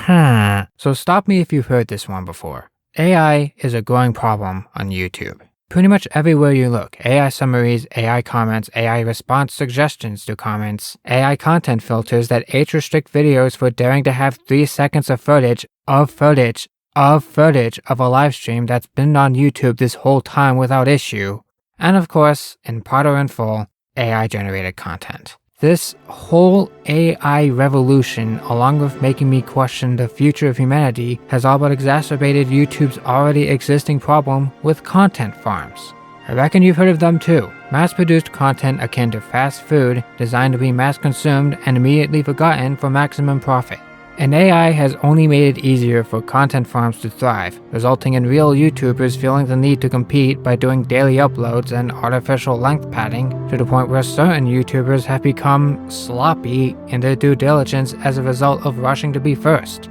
So stop me if you've heard this one before. AI is a growing problem on YouTube. Pretty much everywhere you look, AI summaries, AI comments, AI response suggestions to comments, AI content filters that age restrict videos for daring to have 3 seconds of footage of a live stream that's been on YouTube this whole time without issue. And of course, in part or in full, AI generated content. This whole AI revolution, along with making me question the future of humanity, has all but exacerbated YouTube's already existing problem with content farms. I reckon you've heard of them too. Mass-produced content akin to fast food, designed to be mass-consumed and immediately forgotten for maximum profit. And AI has only made it easier for content farms to thrive, resulting in real YouTubers feeling the need to compete by doing daily uploads and artificial length padding, to the point where certain YouTubers have become sloppy in their due diligence as a result of rushing to be first.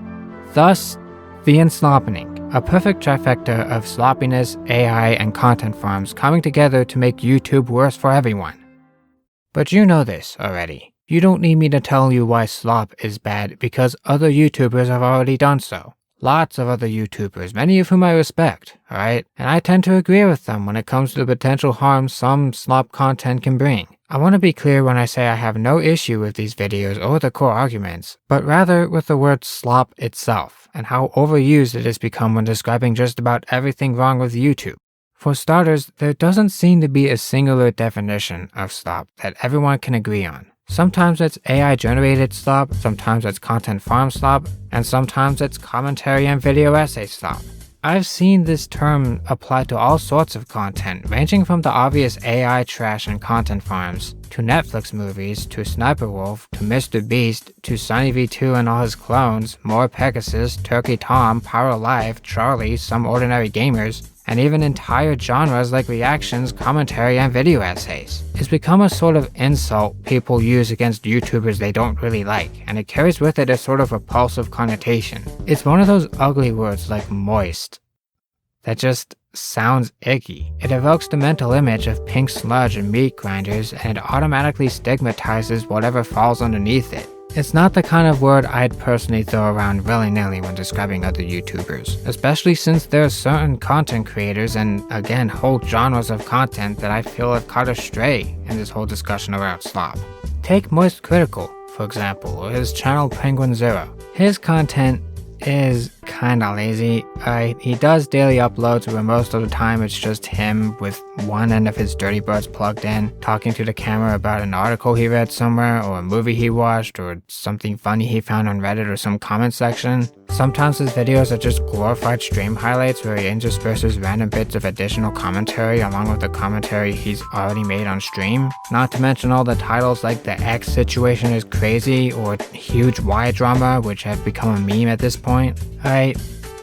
Thus, the enslopping, a perfect trifecta of sloppiness, AI, and content farms coming together to make YouTube worse for everyone. But you know this already. You don't need me to tell you why slop is bad because other YouTubers have already done so. Lots of other YouTubers, many of whom I respect, alright? And I tend to agree with them when it comes to the potential harm some slop content can bring. I want to be clear when I say I have no issue with these videos or the core arguments, but rather with the word slop itself, and how overused it has become when describing just about everything wrong with YouTube. For starters, there doesn't seem to be a singular definition of slop that everyone can agree on. Sometimes it's AI-generated slop, sometimes it's content farm slop, and sometimes it's commentary and video essay slop. I've seen this term applied to all sorts of content, ranging from the obvious AI trash and content farms, to Netflix movies, to Sniper Wolf, to Mr. Beast, to SunnyV2 and all his clones, more Pegasus, Turkey Tom, Power Live, Charlie, Some Ordinary Gamers, and even entire genres like reactions, commentary, and video essays. It's become a sort of insult people use against YouTubers they don't really like, and it carries with it a sort of repulsive connotation. It's one of those ugly words like moist that just sounds icky. It evokes the mental image of pink sludge and meat grinders, and it automatically stigmatizes whatever falls underneath it. It's not the kind of word I'd personally throw around willy-nilly when describing other YouTubers, especially since there are certain content creators and, again, whole genres of content that I feel have caught astray in this whole discussion around slop. Take Moist Critikal, for example, or his channel Penguin Zero. His content is kinda lazy. He does daily uploads where most of the time it's just him with one end of his dirty buds plugged in, talking to the camera about an article he read somewhere, or a movie he watched, or something funny he found on Reddit or some comment section. Sometimes his videos are just glorified stream highlights where he intersperses random bits of additional commentary along with the commentary he's already made on stream. Not to mention all the titles like The X Situation is Crazy or Huge Y Drama, which have become a meme at this point.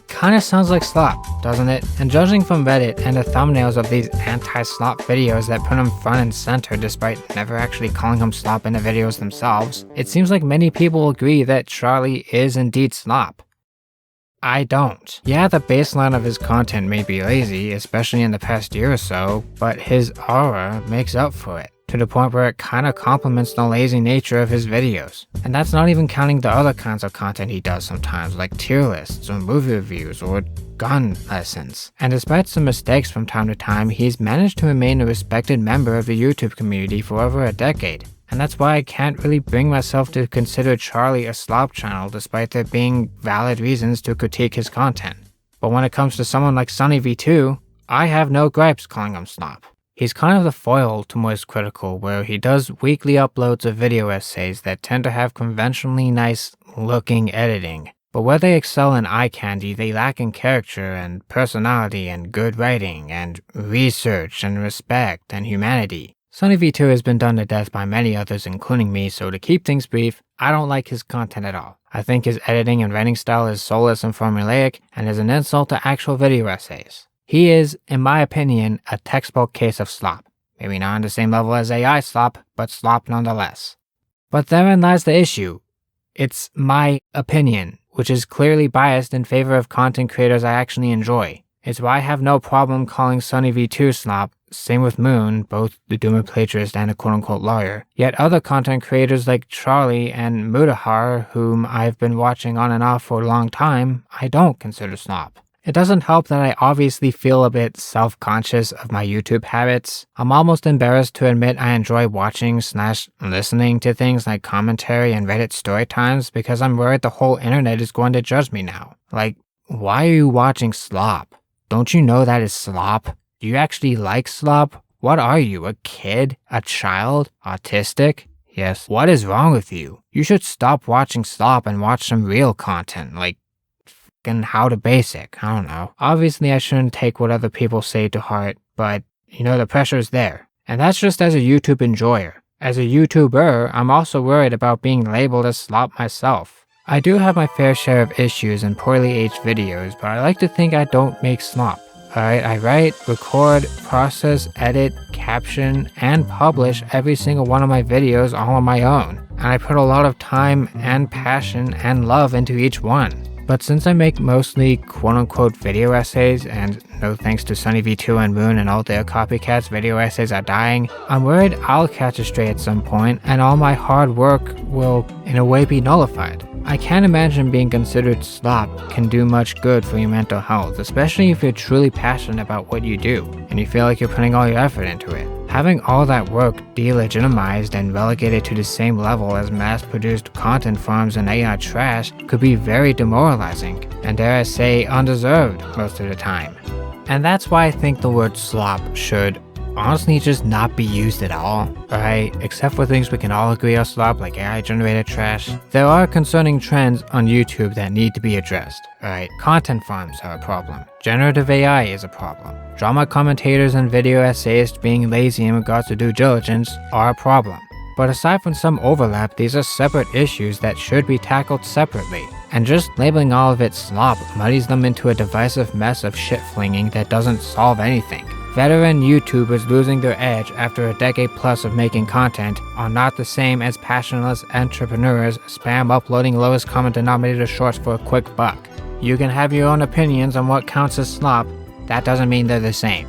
Kinda sounds like slop, doesn't it? And judging from Reddit and the thumbnails of these anti-slop videos that put him front and center despite never actually calling him slop in the videos themselves, it seems like many people agree that Charlie is indeed slop. I don't. Yeah, the baseline of his content may be lazy, especially in the past year or so, but his aura makes up for it, to the point where it kinda complements the lazy nature of his videos. And that's not even counting the other kinds of content he does sometimes, like tier lists or movie reviews or gun lessons. And despite some mistakes from time to time, he's managed to remain a respected member of the YouTube community for over a decade. And that's why I can't really bring myself to consider Charlie a slop channel despite there being valid reasons to critique his content. But when it comes to someone like SunnyV2, I have no gripes calling him slop. He's kind of the foil to Moist Critikal, where he does weekly uploads of video essays that tend to have conventionally nice looking editing. But where they excel in eye candy, they lack in character and personality and good writing and research and respect and humanity. SunnyV2 has been done to death by many others including me, so to keep things brief, I don't like his content at all. I think his editing and writing style is soulless and formulaic and is an insult to actual video essays. He is, in my opinion, a textbook case of slop. Maybe not on the same level as AI slop, but slop nonetheless. But therein lies the issue. It's my opinion, which is clearly biased in favor of content creators I actually enjoy. It's why I have no problem calling SunnyV2 slop, same with Moon, both the doomer plagiarist and a quote-unquote lawyer. Yet other content creators like Charlie and Mudahar, whom I've been watching on and off for a long time, I don't consider slop. It doesn't help that I obviously feel a bit self-conscious of my YouTube habits. I'm almost embarrassed to admit I enjoy watching/listening to things like commentary and Reddit story times because I'm worried the whole internet is going to judge me now. Like, why are you watching slop? Don't you know that is slop? Do you actually like slop? What are you, a kid? A child? Autistic? Yes. What is wrong with you? You should stop watching slop and watch some real content, like and How to Basic, I don't know. Obviously I shouldn't take what other people say to heart, but the pressure's there. And that's just as a YouTube enjoyer. As a YouTuber, I'm also worried about being labeled as slop myself. I do have my fair share of issues and poorly aged videos, but I like to think I don't make slop. Alright, I write, record, process, edit, caption, and publish every single one of my videos all on my own. And I put a lot of time and passion and love into each one. But since I make mostly quote-unquote video essays, and no thanks to SunnyV2 and Moon and all their copycats, video essays are dying, I'm worried I'll catch a stray at some point and all my hard work will, in a way, be nullified. I can't imagine being considered slop can do much good for your mental health, especially if you're truly passionate about what you do, and you feel like you're putting all your effort into it. Having all that work delegitimized and relegated to the same level as mass-produced content farms and AI trash could be very demoralizing, and dare I say, undeserved most of the time. And that's why I think the word slop should honestly just not be used at all, right? Except for things we can all agree are slop, like AI-generated trash. There are concerning trends on YouTube that need to be addressed, right? Content farms are a problem. Generative AI is a problem. Drama commentators and video essayists being lazy in regards to due diligence are a problem. But aside from some overlap, these are separate issues that should be tackled separately. And just labeling all of it slop muddies them into a divisive mess of shit-flinging that doesn't solve anything. Veteran YouTubers losing their edge after a decade plus of making content are not the same as passionless entrepreneurs spam uploading lowest common denominator shorts for a quick buck. You can have your own opinions on what counts as slop, that doesn't mean they're the same.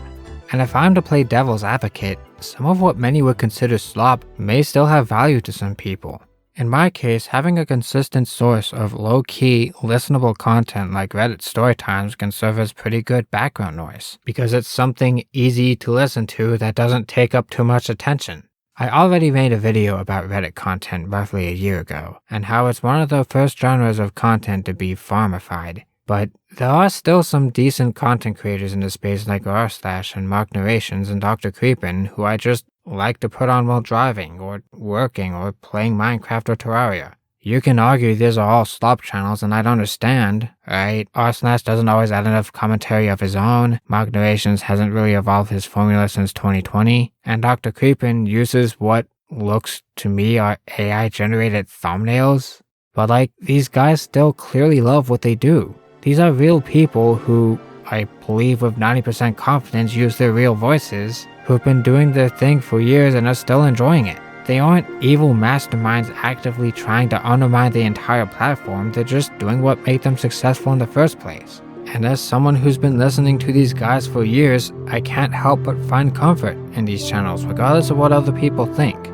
And if I'm to play devil's advocate, some of what many would consider slop may still have value to some people. In my case, having a consistent source of low-key, listenable content like Reddit storytimes can serve as pretty good background noise, because it's something easy to listen to that doesn't take up too much attention. I already made a video about Reddit content roughly a year ago, and how it's one of the first genres of content to be farmified. But there are still some decent content creators in the space like r/slash and Mark Narrations and Dr. Creepin who I just like to put on while driving, or working, or playing Minecraft or Terraria. You can argue these are all slop channels and I'd understand, right? r/slash doesn't always add enough commentary of his own, Mark Narrations hasn't really evolved his formula since 2020, and Dr. Creepin uses what looks to me are AI-generated thumbnails. But these guys still clearly love what they do. These are real people who, I believe with 90% confidence, use their real voices, who've been doing their thing for years and are still enjoying it. They aren't evil masterminds actively trying to undermine the entire platform, they're just doing what made them successful in the first place. And as someone who's been listening to these guys for years, I can't help but find comfort in these channels, regardless of what other people think.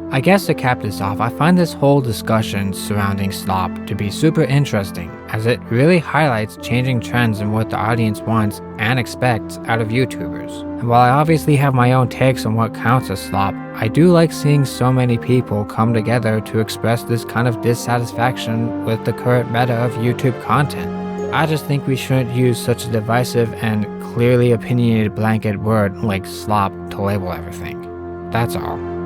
I guess to cap this off, I find this whole discussion surrounding slop to be super interesting, as it really highlights changing trends in what the audience wants and expects out of YouTubers. And while I obviously have my own takes on what counts as slop, I do like seeing so many people come together to express this kind of dissatisfaction with the current meta of YouTube content. I just think we shouldn't use such a divisive and clearly opinionated blanket word like slop to label everything. That's all.